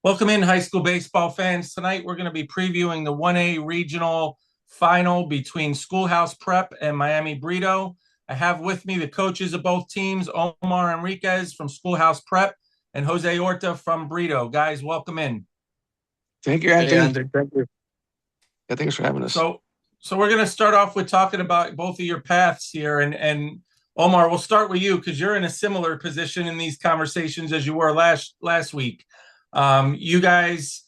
Welcome in, high school baseball fans. Tonight, we're going to be previewing the 1A regional final between Schoolhouse Prep and Miami Brito. I have with me the coaches of both teams, Omar Enriquez from Schoolhouse Prep and Jose Orta from Brito. Guys, welcome in. Thank you, Hey, Anthony. Andrew, thank you. Yeah, thanks for having us. So we're going to start off with talking about both of your paths here. And Omar, we'll start with you because you're in a similar position in these conversations as you were last week. You guys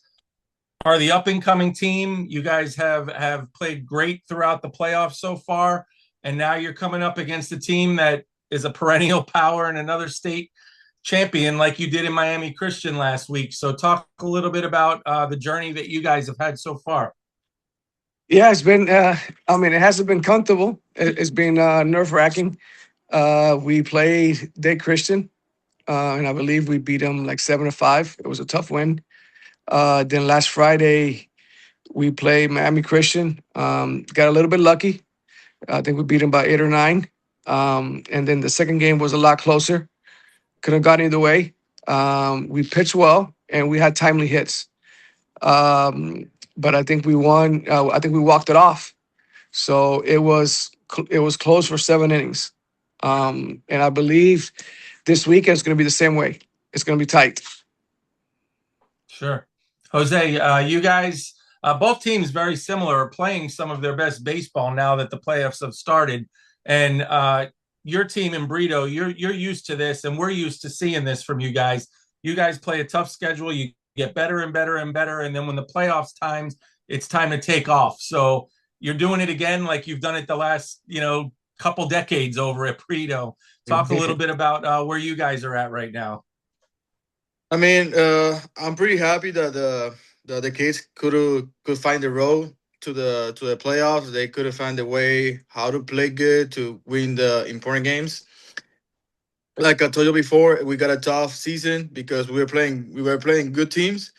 are the up and coming team. You guys have played great throughout the playoffs so far, and now you're coming up against a team that is a perennial power and another state champion, like you did in Miami Christian last week. So, talk a little bit about the journey that you guys have had so far. Yeah, it's been. It hasn't been comfortable. It's been nerve wracking. We played Day Christian, and I believe we beat them like 7-5. It was a tough win. Then last Friday we played Miami Christian. Got a little bit lucky. I think we beat them by 8 or 9. And then the second game was a lot closer. Could have gone either way. We pitched well and we had timely hits. But I think we won. I think we walked it off. So it was close for 7 innings. And I believe this weekend is going to be the same way. It's going to be tight. Sure. Jose, you guys, both teams very similar, are playing some of their best baseball now that the playoffs have started. And your team in Brito, you're used to this, and we're used to seeing this from you guys. You guys play a tough schedule. You get better and better and better. And then when the playoffs times, it's time to take off. So you're doing it again like you've done it the last, couple decades over at Brito. Talk a little bit about where you guys are at right now. I'm pretty happy that the kids could find the road to the playoffs. They could have found a way how to play good to win the important games. Like I told you before, we got a tough season because we were playing good teams.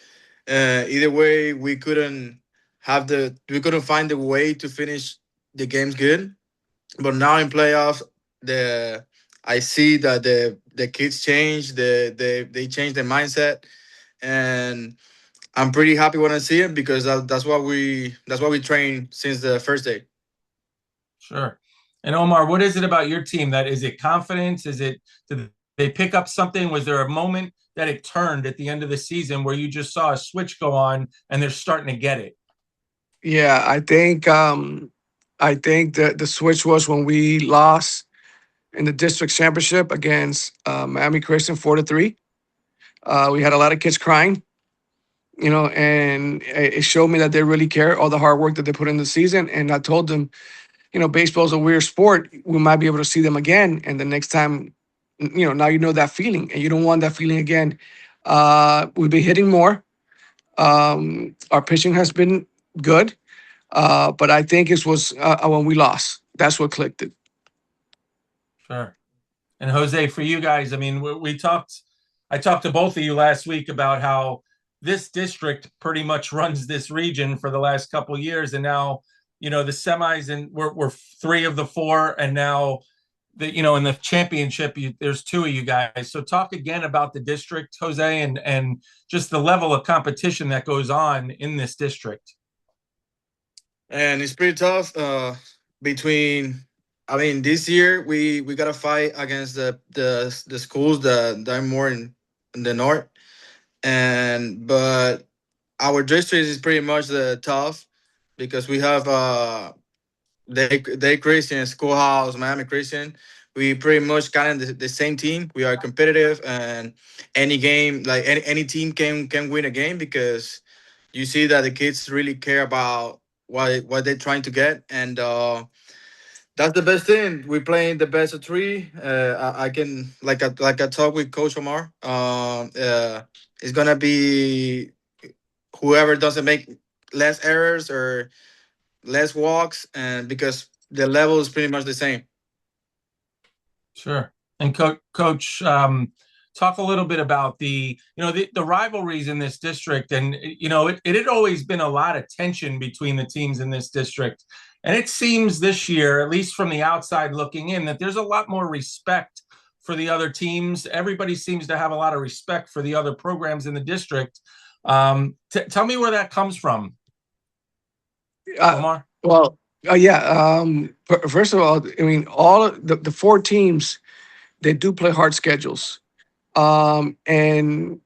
Either way, we couldn't find the way to finish the games good. But now in playoffs, the I see that the kids change, they change their mindset, and I'm pretty happy when I see it because that's what we train since the first day. Sure. And Omar, what is it about your team that is it confidence? Did they pick up something? Was there a moment that it turned at the end of the season where you just saw a switch go on and they're starting to get it? Yeah, I think the switch was when we lost in the district championship against Miami Christian 4-3. We had a lot of kids crying, and it showed me that they really care all the hard work that they put in the season. And I told them, baseball is a weird sport. We might be able to see them again, and the next time, now you know that feeling, and you don't want that feeling again. We've been hitting more. Our pitching has been good, but I think it was when we lost. That's what clicked it. Sure. And Jose, for you guys, I mean, I talked to both of you last week about how this district pretty much runs this region for the last couple of years. And now, the semis, and we're three of the four. And now in the championship, there's two of you guys. So talk again about the district, Jose, and just the level of competition that goes on in this district. And it's pretty tough. This year we got to fight against the schools that are more in the north, and but our district is pretty much the tough because we have they Christian, Schoolhouse, Miami Christian. We pretty much kind of the same team. We are competitive, and any game, like any team can win a game because you see that the kids really care about what they're trying to get, and that's the best thing. We're playing the best of three. I can like I talked with Coach Omar. It's gonna be whoever doesn't make less errors or less walks, and because the level is pretty much the same. Sure. And Coach, talk a little bit about the rivalries in this district, and it had always been a lot of tension between the teams in this district, and it seems this year, at least from the outside looking in, that there's a lot more respect for the other teams. Everybody seems to have a lot of respect for the other programs in the district. Tell me where that comes from, Uh, Omar. well, yeah. First of all, I mean, all of the four teams, they do play hard schedules. And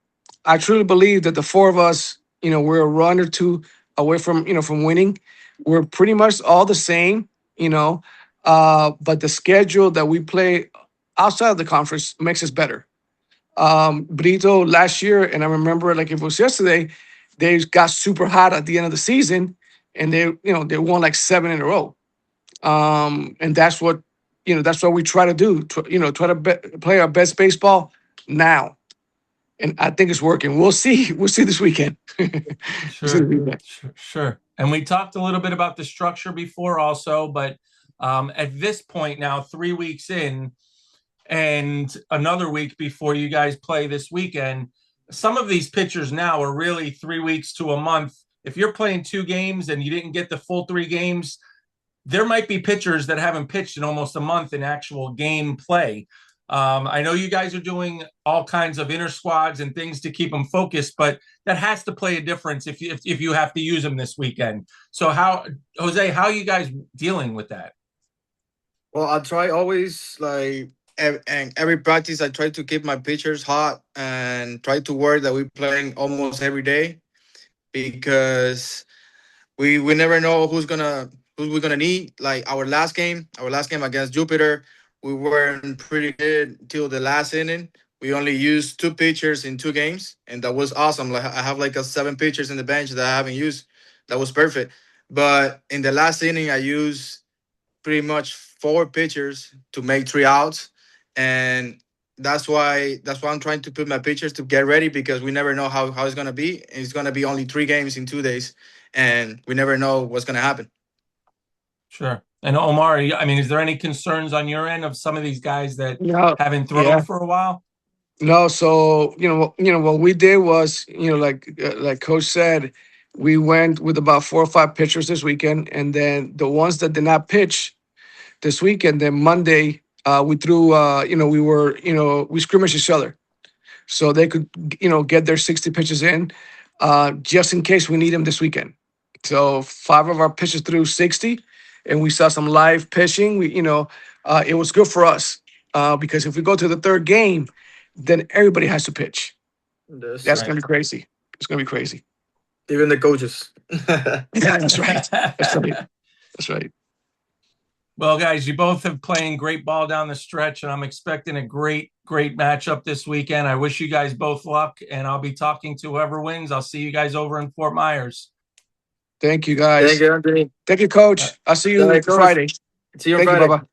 I truly believe that the four of us, we're a run or two away from, from winning. We're pretty much all the same, but the schedule that we play outside of the conference makes us better. Brito last year, and I remember like if it was yesterday, they got super hot at the end of the season, and they won like 7 in a row. And that's what we try to do. Try to play our best baseball now, and I think it's working. We'll see. We'll see this weekend. We'll see this weekend. Sure. And we talked a little bit about the structure before also, but at this point now, 3 weeks in, and another week before you guys play this weekend, some of these pitchers now are really 3 weeks to a month. If you're playing 2 games and you didn't get the full 3 games, there might be pitchers that haven't pitched in almost a month in actual game play. I know you guys are doing all kinds of inter squads and things to keep them focused, but that has to play a difference if you have to use them this weekend. So Jose, how are you guys dealing with that? Well, I try always like and every practice I try to keep my pitchers hot and try to work that we're playing almost every day because we never know who we're gonna need. Like our last game against Jupiter, we weren't pretty good till the last inning. We only used 2 pitchers in 2 games, and that was awesome. Like I have like 7 pitchers in the bench that I haven't used. That was perfect. But in the last inning, I used pretty much 4 pitchers to make 3 outs, and that's why I'm trying to put my pitchers to get ready because we never know how it's gonna be. It's gonna be only 3 games in 2 days, and we never know what's gonna happen. Sure. And Omar, I mean, is there any concerns on your end of some of these guys that No, haven't thrown yeah, for a while? no. So what we did was, like Coach said, we went with about 4 or 5 pitchers this weekend, and then the ones that did not pitch this weekend, then Monday, we threw. We scrimmaged each other, so they could, get their 60 pitches in, just in case we need them this weekend. So 5 of our pitchers threw 60, and we saw some live pitching. It was good for us because if we go to the third game, then everybody has to pitch. That's That's Right. gonna be crazy. It's gonna be crazy. even the coaches. Yeah, that's right. That's right. That's right. Well, guys, you both have playing great ball down the stretch, and I'm expecting a great matchup this weekend. I wish you guys both luck, and I'll be talking to whoever wins. I'll see you guys over in Fort Myers. Thank you, guys. Thank you, Anthony. Thank you, Coach. I'll see you Coach. Friday. See you on Thank you, Friday. Baba.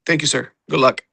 Thank you, sir. Good luck.